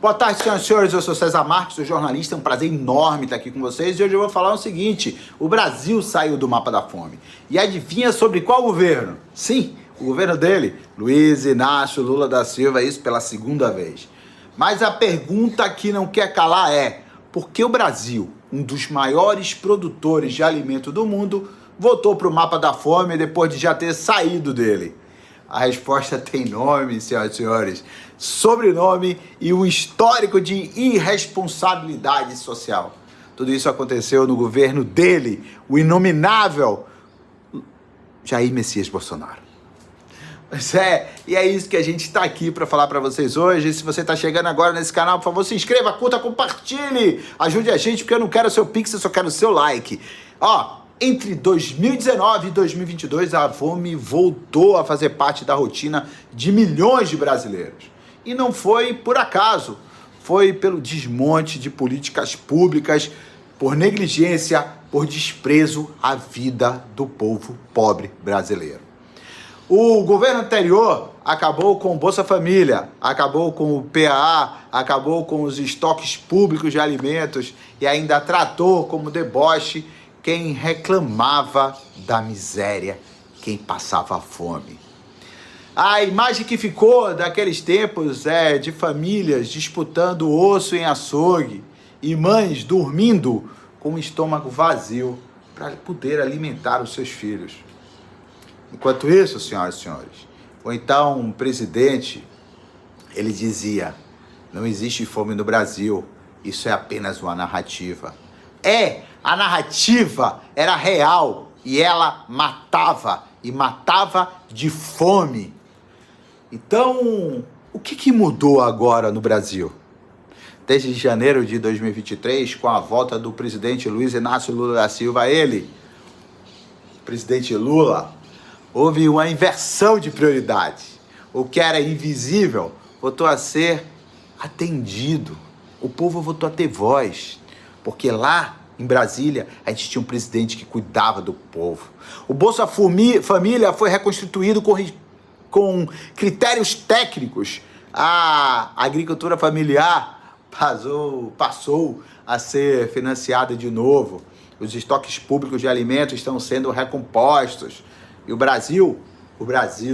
Boa tarde, senhoras e senhores, eu sou César Marques, sou jornalista, é um prazer enorme estar aqui com vocês e hoje eu vou falar o seguinte: o Brasil saiu do mapa da fome. E adivinha sobre qual governo? Sim, o governo dele, Luiz Inácio Lula da Silva, isso pela segunda vez. Mas a pergunta que não quer calar é: por que o Brasil, um dos maiores produtores de alimento do mundo, voltou para o mapa da fome depois de já ter saído dele? A resposta tem nome, senhoras e senhores, sobrenome e um histórico de irresponsabilidade social. Tudo isso aconteceu no governo dele, o inominável Jair Messias Bolsonaro. Pois é, e é isso que a gente está aqui para falar para vocês hoje. Se você está chegando agora nesse canal, por favor, se inscreva, curta, compartilhe, ajude a gente, porque eu não quero seu pix, eu só quero seu like. Entre 2019 e 2022, a fome voltou a fazer parte da rotina de milhões de brasileiros. E não foi por acaso, foi pelo desmonte de políticas públicas, por negligência, por desprezo à vida do povo pobre brasileiro. O governo anterior acabou com o Bolsa Família, acabou com o PAA, acabou com os estoques públicos de alimentos e ainda tratou como deboche quem reclamava da miséria, quem passava fome. A imagem que ficou daqueles tempos é de famílias disputando osso em açougue e mães dormindo com o estômago vazio para poder alimentar os seus filhos. Enquanto isso, senhoras e senhores, ou então um presidente, ele dizia: não existe fome no Brasil, isso é apenas uma narrativa. A narrativa era real e ela matava, e matava de fome. Então, o que mudou agora no Brasil? Desde janeiro de 2023, com a volta do presidente Luiz Inácio Lula da Silva, presidente Lula, houve uma inversão de prioridades. O que era invisível voltou a ser atendido. O povo voltou a ter voz, porque lá em Brasília, a gente tinha um presidente que cuidava do povo. O Bolsa Família foi reconstituído com critérios técnicos. A agricultura familiar passou a ser financiada de novo. Os estoques públicos de alimentos estão sendo recompostos. E o Brasil,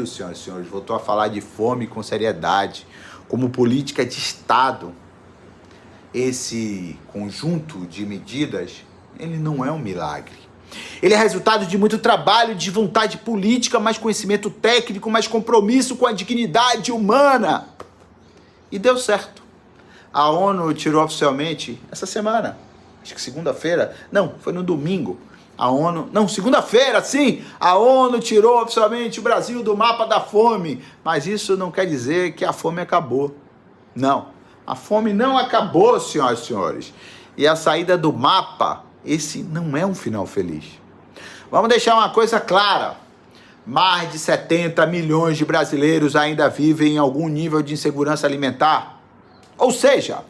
senhoras e senhores, voltou a falar de fome com seriedade, como política de Estado. Esse conjunto de medidas, ele não é um milagre. Ele é resultado de muito trabalho, de vontade política, mais conhecimento técnico, mais compromisso com a dignidade humana. E deu certo. A ONU tirou oficialmente essa semana, acho que segunda-feira, não, foi no domingo. Segunda-feira, sim, a ONU tirou oficialmente o Brasil do mapa da fome. Mas isso não quer dizer que a fome acabou. Não. A fome não acabou, senhoras e senhores. E a saída do mapa, esse não é um final feliz. Vamos deixar uma coisa clara. Mais de 70 milhões de brasileiros ainda vivem em algum nível de insegurança alimentar. Ou seja,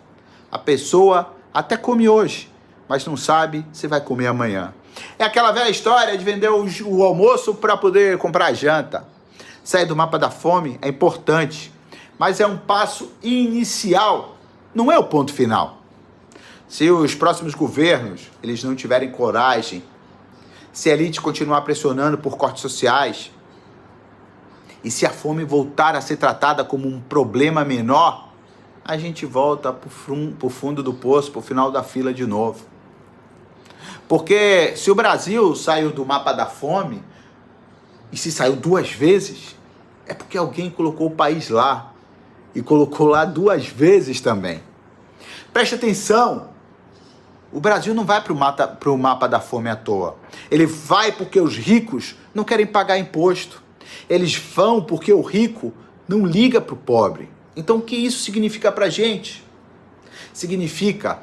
a pessoa até come hoje, mas não sabe se vai comer amanhã. É aquela velha história de vender o almoço para poder comprar a janta. Sair do mapa da fome é importante, mas é um passo inicial, não é o ponto final. Se os próximos governos eles não tiverem coragem, se a elite continuar pressionando por cortes sociais, e se a fome voltar a ser tratada como um problema menor, a gente volta para o fundo do poço, para o final da fila de novo. Porque se o Brasil saiu do mapa da fome, e se saiu 2 vezes, é porque alguém colocou o país lá. E colocou lá 2 vezes também. Preste atenção. O Brasil não vai para o mapa da fome à toa. Ele vai porque os ricos não querem pagar imposto. Eles vão porque o rico não liga para o pobre. Então o que isso significa para a gente? Significa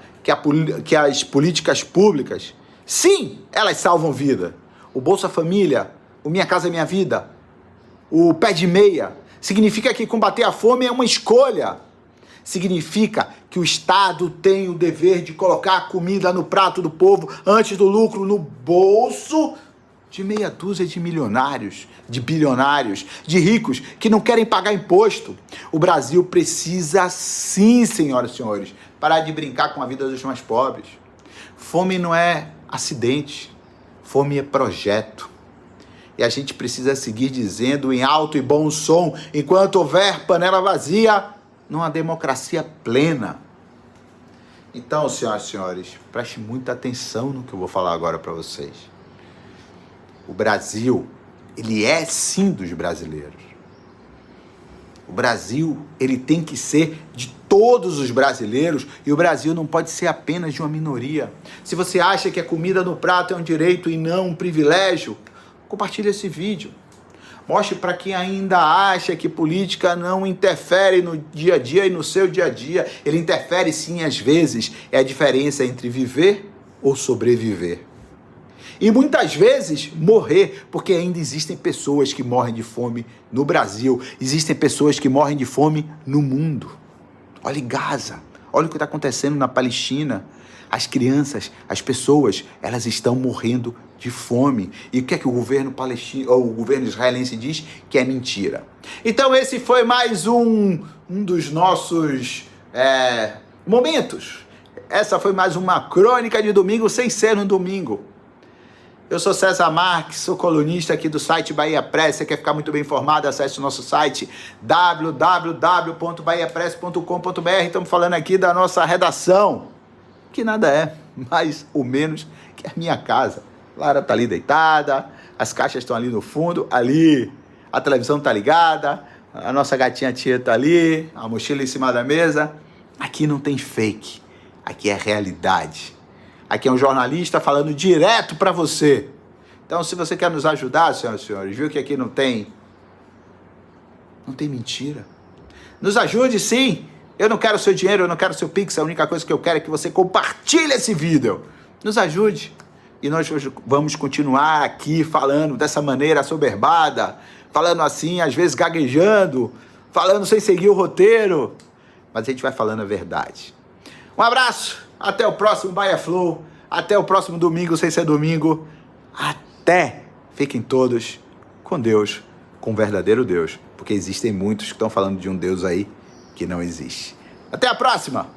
que as políticas públicas, sim, elas salvam vida. O Bolsa Família, o Minha Casa Minha Vida, o Pé de Meia, significa que combater a fome é uma escolha. Significa que o Estado tem o dever de colocar a comida no prato do povo antes do lucro no bolso de meia dúzia de milionários, de bilionários, de ricos que não querem pagar imposto. O Brasil precisa sim, senhoras e senhores, parar de brincar com a vida dos mais pobres. Fome não é acidente, fome é projeto. E a gente precisa seguir dizendo em alto e bom som, enquanto houver panela vazia, numa democracia plena. Então, senhoras e senhores, preste muita atenção no que eu vou falar agora para vocês. O Brasil, ele é sim dos brasileiros. O Brasil, ele tem que ser de todos os brasileiros e o Brasil não pode ser apenas de uma minoria. Se você acha que a comida no prato é um direito e não um privilégio, compartilhe esse vídeo. Mostre para quem ainda acha que política não interfere no dia a dia e no seu dia a dia. Ele interfere sim às vezes. É a diferença entre viver ou sobreviver. E muitas vezes morrer, porque ainda existem pessoas que morrem de fome no Brasil. Existem pessoas que morrem de fome no mundo. Olha Gaza, olha o que está acontecendo na Palestina. As crianças, as pessoas, elas estão morrendo de fome. E o que é que o governo palestino, ou o governo israelense diz? Que é mentira. Então esse foi mais um dos nossos momentos. Essa foi mais uma crônica de domingo sem ser um domingo. Eu sou César Marques, sou colunista aqui do site Bahia Press. Você quer ficar muito bem informado? Acesse o nosso site www.bahiapress.com.br. Estamos falando aqui da nossa redação, que nada é mais ou menos que a minha casa. Lara tá ali deitada, as caixas estão ali no fundo, ali a televisão tá ligada, a nossa gatinha tia tá ali, a mochila em cima da mesa. Aqui não tem fake, aqui é realidade. Aqui é um jornalista falando direto para você. Então, se você quer nos ajudar, senhoras e senhores, viu que aqui não tem mentira. Nos ajude sim. Eu não quero seu dinheiro, eu não quero seu Pix. A única coisa que eu quero é que você compartilhe esse vídeo. Nos ajude. E nós vamos continuar aqui falando dessa maneira assoberbada, falando assim, às vezes gaguejando, falando sem seguir o roteiro. Mas a gente vai falando a verdade. Um abraço. Até o próximo Bahia Flow. Até o próximo domingo, sem ser domingo. Até. Fiquem todos com Deus, com o verdadeiro Deus. Porque existem muitos que estão falando de um Deus aí que não existe. Até a próxima!